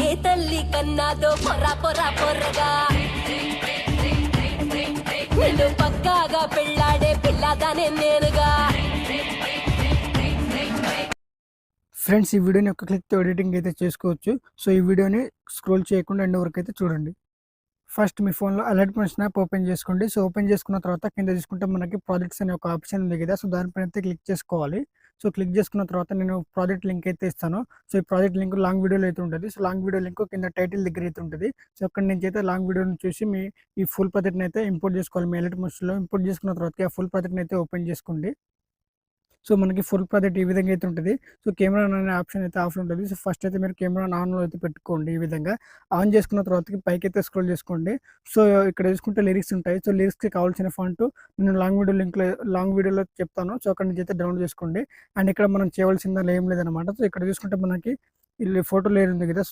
ఏ తల్లి కన్నాదో పొర్రా పొర్రా పొర్రగా నిన్ను పక్కాగా పెళ్ళాడే పిల్లదానే నేనుగా. ఫ్రెండ్స్, ఈ వీడియోని ఒక క్లిక్తో ఎడిటింగ్ అయితే చేసుకోవచ్చు. సో ఈ వీడియోని స్క్రోల్ చేయకుండా ఎండ్ వరకు అయితే చూడండి. ఫస్ట్ మీ ఫోన్లో అలర్ట్ ఫంక్షన్ యాప్ ఓపెన్ చేసుకోండి. సో ఓపెన్ చేసుకున్న తర్వాత కింద తీసుకుంటే మనకి ప్రాజెక్ట్స్ అనే ఒక ఆప్షన్ ఉంది కదా, సో దానిపైన అయితే క్లిక్ చేసుకోవాలి. సో క్లిక్ చేసుకున్న తర్వాత నేను ప్రాజెక్ట్ లింక్ అయితే ఇస్తాను. సో ఈ ప్రాజెక్ట్ లింక్ లాంగ్ వీడియోలో అయితే ఉంటుంది. సో లాంగ్ వీడియో లింక్ కింద టైటిల్ దగ్గర అయితే ఉంటుంది. సో అక్కడ నుంచి అయితే లాంగ్ వీడియోని చూసి మీ ఈ ఫుల్ ప్రాజెక్ట్ని అయితే ఇంపోర్ట్ చేసుకోవాలి. మీ అలర్ట్ ఫంక్షన్లో ఇంపోర్ట్ చేసుకున్న తర్వాత ఆ ఫుల్ ప్రాజెక్ట్ని అయితే ఓపెన్ చేసుకోండి. సో మనకి ఫుల్ ప్రాజెక్ట్ ఈ విధంగా అయితే ఉంటుంది. సో కెమెరా అనే ఆప్షన్ అయితే ఆఫ్లో ఉంటుంది. సో ఫస్ట్ అయితే మీరు కెమెరా ఆన్లో అయితే పెట్టుకోండి. ఈ విధంగా ఆన్ చేసుకున్న తర్వాతకి పైకి అయితే స్క్రోల్ చేసుకోండి. సో ఇక్కడ చూసుకుంటే లిరిక్స్ ఉంటాయి. సో లిరిక్స్కి కావాల్సిన ఫాంట్ నేను లాంగ్ వీడియోలో చెప్తాను. సో అక్కడ నుంచి అయితే డౌన్లోడ్ చేసుకోండి. అండ్ ఇక్కడ మనం చేయవలసిందా ఏం లేదనమాట. సో ఇక్కడ చూసుకుంటే మనకి ఫోటో లేయర్ ఉంది కదా, సో